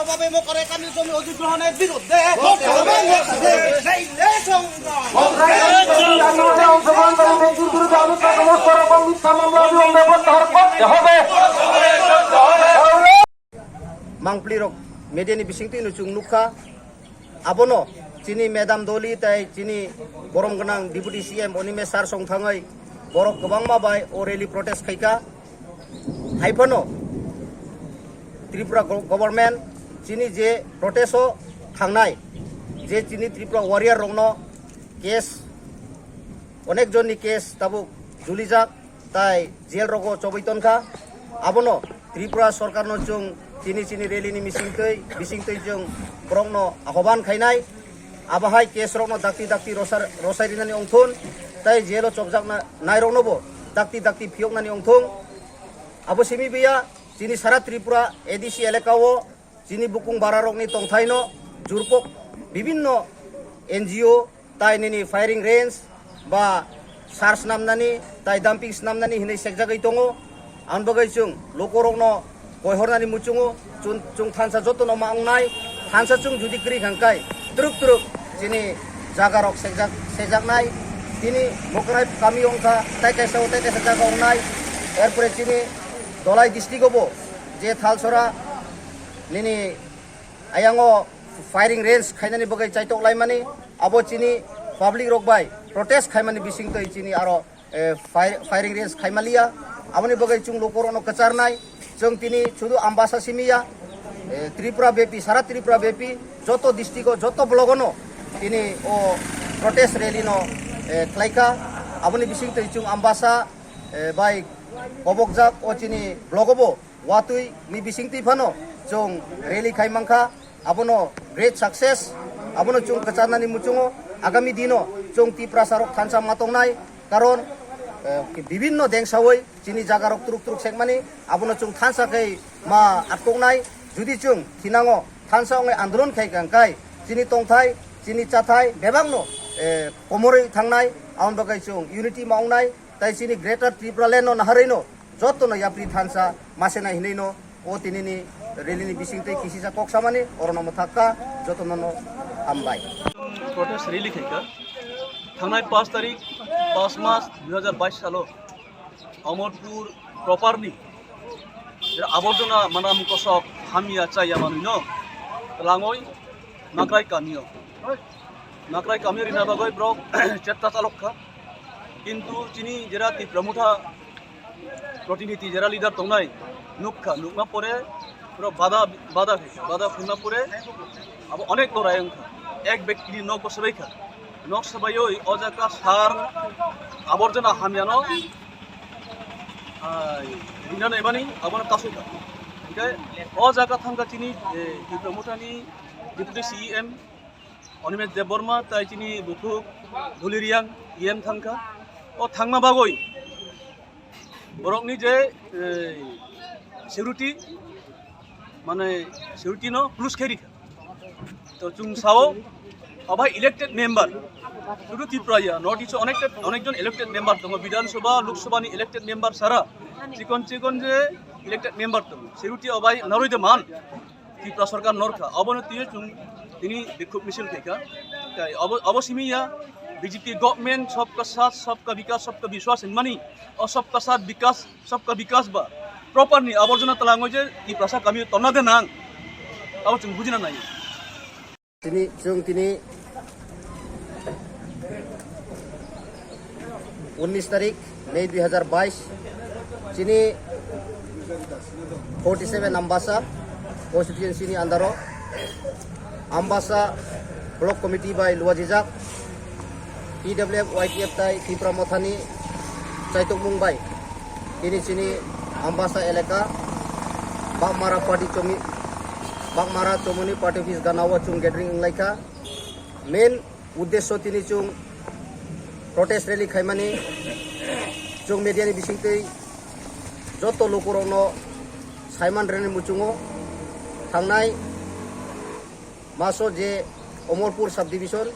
অবৈধভাবে মকরে কামি জমি অধিগ্রহণের বিরুদ্ধে Mangplirok mediani bisingti nucung nuka abono cini Madam Doli tai cini borom genang Deputy CM onime sar song thangai borok kebang mabai oreli protest khaika haipano Tripura government cini je protesto thangnai je cini Tripura warrior rongno case onek jonni case tabu julijak tai jail rogo chobaiton kha abono Tripura sarkar no chung cini rally ni bisingtei jung borokno ahoban khainai abahai case rokno dakti rosari nani ongthun tai jelo chobjak nai rokno bo dakti phiok nani ongthung abo simi biya cini sara Tripura ADC elakao cini bukung bararokni tongthaino jurpok bibinno NGO tai nini firing range ba SARS namnani tai dumping namnani hinai sekjagai tongo anbagai chung lokorokno koihornani muchungo chung thansa joto no maungnai thansa chung judi kri khangkai truk cini jagarok sejak nai tini mokrai kami ongkha tai kaisa jaga ongnai erpore cini dolai district obo je thalsora nini ayango firing range khainani bagai chaitok laimani abo cini public rok bai protest khaimani bisingtoi cini aro firing range khaimalia aboni bagai chung lokorono kacharnai जों तिनी शुधु आम्बासा सिमिया त्रिपुरा बेपी सारा Tripura बेपी जोतो district जोतो ब्लॉगनो तिनी ओ protest rally no क्लाइका आबनि बिसिंग तैचुं आम्बासा bye कबकजाक ओ तिनी ब्लॉगबो वातुई नि बिसिंग तिफानो जों rally खाइमांखा आबनो great success आबनो चुं कचानानि मुचुङो आगामी दिनो जों त्रिपुरा सारक थानसा मातंनाय कारण বিভিন্ন দেংসাওই চিনি জাগারক ট্রুক সেকমানি আবনো চুং থানসাkai ma atkongnai judi chung thinango thansaongai आन्दोलन खाइखांखाय चिनि तंथाय चिनि चाथाय बेबांनो komoroi thangnai आउन बगाय chung unity maungnai tai चिनि greater Tripura land no nahareino jotono yapri thansa masena hineino o tinini relini bisingtei kisisa koksamani orono thakka jotono no ambai protest rally khaika थांनाय 5 तारिख 5 मार्च 2022 सालो अमरपुर प्रपारनि आबर्जना मानाम कसक हामिया चाया मानुनो लांगय नाग्राय कामियो Rina बागय book चेत्ता चालकखा किन्तु चिनि जेरा प्रमुखा प्रतिनिधि जेरा लिडार तंनाय नुकमा परे पुरो बादा फुना परे अब अनेक लड़ाई एक व्यक्ति नक बसबायखा नक सबायई अजाका सार आबर्जना हामियानो रिनानो एबानि आबनो कासुका ओके अजाका थांगा चिनि प्रमुखानि डिप्टी CM अनिमेश देबबर्मा ताइ चिनि बुकुक धुलिरियां EM थांखा ओ थांमा बागय बरकनि जे सिकिउरिटी माने सिकिउरिटी नो पुलिस खेरिखा तो चुं साओ अबाय इलेक्टेड मेम्बर शुधु त्रिपुरा नर्थ इस्ट अनेकजन इलेक्टेड मेम्बर दङ विधानसभा लोकसभानि इलेक्टेड मेम्बर सारा चिकन जे इलेक्टेड मेम्बर दङ सिकिउरिटी अबाय नरैदे मान त्रिपुरा सरकार नरखा अबनति चुं तिनि बिक्षोभ मिছিল खैका अबसिमिया बीजेपी गवर्नमेंट सबका साथ सबका विकास सबका विश्वास इनमानी और सबका साथ विकास सबका विकास बा प्रॉपरनि आबर्जना तलांगो जे त्रिपुरा सा कामी तन्ना देनां अब जों बुजिना नाय तिनी 19 तारीख मई 2022 चिनी 47 अम्बासा कॉन्स्टिट्यूएंसी नि अंदर अम्बासा ब्लॉक कमिटी बाय लुवाजिजाक PWF YTF ताई त्रिपुरा मथानी चाइतक मुंबाई तिनी चिनी अम्बासा एलेका बागमारा चोमनी पार्टी ऑफिस गानावा चुंग गैदरिंग इंगलाइका मेन उद्देश्य तिनी चुंग प्रोटेस्ट रैली खाइमानी चुंग मीडियानि बिसिंतै जतो लोकरनो साइमान रेनि मुचुङो थांनाय मासो जे अमरपुर सब डिविजन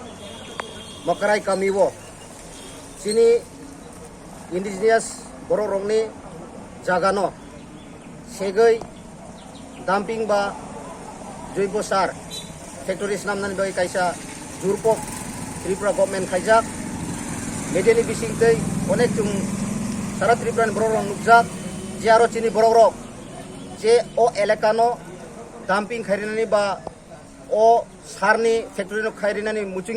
मकराई कामिवो चिनी इंडिजिनियास बर' रंनि जागानो सेगै डाम्पिं बा जैब सार फेक्टरि नामनानै बै कायसा जुरपक त्रिपुरा गभर्नमेंट खायजाक मेडियानि बिसिंतै अनेक जों सारा त्रिपुरानि बर'राव नुजाक जे आरो चिनि बर'राव जे अ एलेकानो डाम्पिं खायरिनानै बा अ सारनि फेक्टरिनो खायरिनानै मुचिं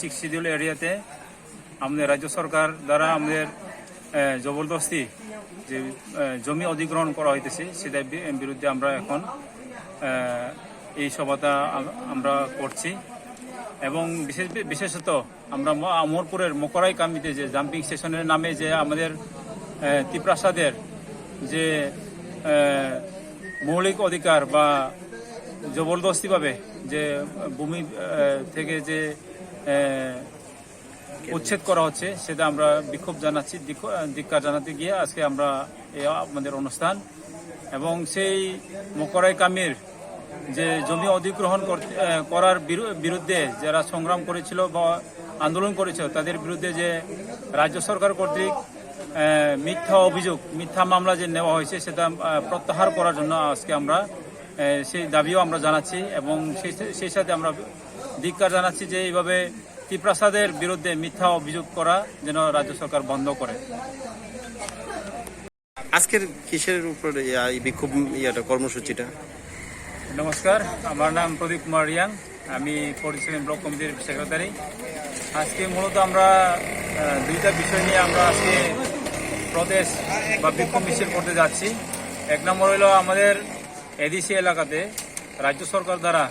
সিক্স শিডিউল এরিয়াতে আমাদের রাজ্য সরকার দ্বারা আমাদের জবরদস্তি যে জমি অধিগ্রহণ করা হইতেছে সেটার বিরুদ্ধে আমরা এখন এই সভাটা আমরা করছি এবং বিশেষত আমরা আমরপুরের মকরাই কামিতে যে জাম্পিং স্টেশনের নামে যে আমাদের ত্রিপ্রাসাদের যে মৌলিক অধিকার বা জবরদস্তিভাবে যে ভূমি থেকে যে উচ্ছেদ করা হচ্ছে সেটা আমরা বিক্ষোভ জানাচ্ছি ধিক্কার জানাতে গিয়ে আজকে আমরা আমাদের অনুষ্ঠান এবং সেই মকরাই কামির যে জমি অধিগ্রহণ করার বিরুদ্ধে যারা সংগ্রাম করেছিল বা আন্দোলন করেছিল তাদের বিরুদ্ধে যে রাজ্য সরকার কর্তৃক মিথ্যা অভিযোগ মিথ্যা মামলা যে নেওয়া হয়েছে সেটা প্রত্যাহার করার জন্য আজকে আমরা সেই দাবিও আমরা জানাচ্ছি এবং সেই সাথে আমরা ধিক্কার জানাচ্ছি যে এইভাবে ত্রিপ্রাসাদের বিরুদ্ধে মিথ্যা অভিযোগ করা যেন রাজ্য সরকার বন্ধ করে। আজকের কিসের উপরে এই বিক্ষোভ কর্মসূচিটা? নমস্কার, আমার নাম প্রদীপ কুমার রিয়াং, আমি 47 ব্লক কমিটির সেক্রেটারি। আজকে মূলত আমরা দুইটা বিষয় নিয়ে আমরা আজকে প্রদেশ বা বিক্ষোভ মিছিল করতে যাচ্ছি। এক নম্বর হইল আমাদের এডিসি এলাকাতে রাজ্য সরকার দ্বারা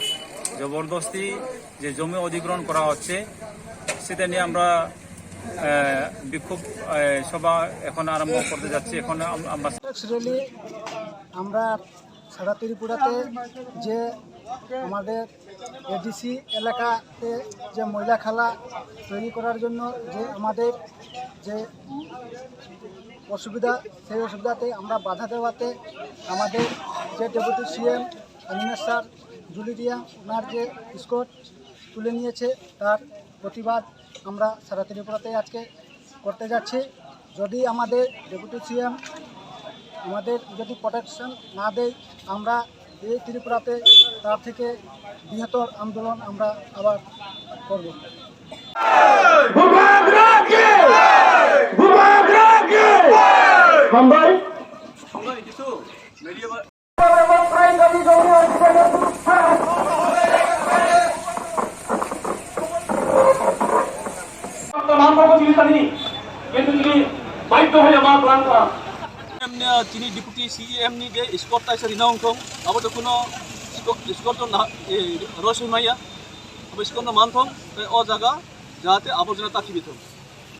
জবরদস্তি যে জমি অধিগ্রহণ করা হচ্ছে সেটা নিয়ে আমরা বিক্ষোভ সভা এখন আরম্ভ করতে যাচ্ছি। এখন আমরা সারা ত্রিপুরাতে যে আমাদের এডিসি এলাকাতে যে ময়লা খালা তৈরি করার জন্য যে আমাদের যে অসুবিধা সেই অসুবিধাতে আমরা বাধা দেওয়াতে আমাদের যে ডেপুটি সিএম অনিমেষ স্যার জুলিরিয়া ওনার যে স্কোর তুলে নিয়েছে তার প্রতিবাদ আমরা সারা ত্রিপুরাতে আজকে করতে যাচ্ছি। যদি আমাদের ডেপুটি সিএম আমাদের যদি প্রোটেকশন না দেয় আমরা এই ত্রিপুরাতে তার থেকে বৃহত্তর আন্দোলন আমরা আবার করব। Cini deputi CEM ni ge skor tai sari naung thong abo to kuno skor to na rosoi maya abo skor no man thong o jaga jahate aborjona takhi bithong